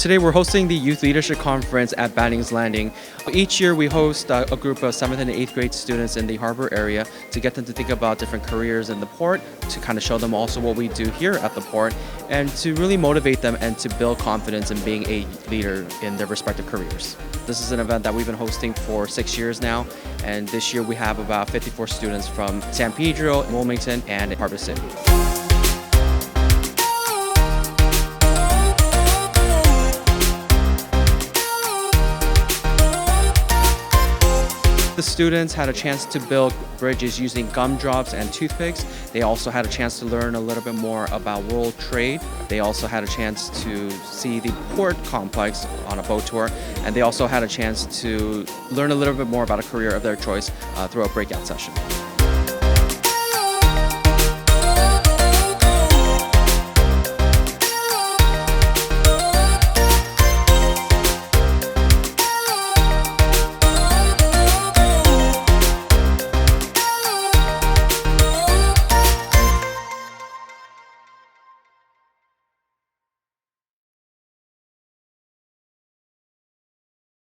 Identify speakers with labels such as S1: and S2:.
S1: Today we're hosting the Youth Leadership Conference at Banning's Landing. Each year we host a group of 7th and 8th grade students in the harbor area to get them to think about different careers in the port, to kind of show them also what we do here at the port, and to really motivate them and to build confidence in being a leader in their respective careers. This is an event that we've been hosting for 6 years now, and this year we have about 54 students from San Pedro, Wilmington, and Harbor City. The students had a chance to build bridges using gumdrops and toothpicks. They also had a chance to learn a little bit more about world trade. They also had a chance to see the port complex on a boat tour. And they also had a chance to learn a little bit more about a career of their choice through a breakout session.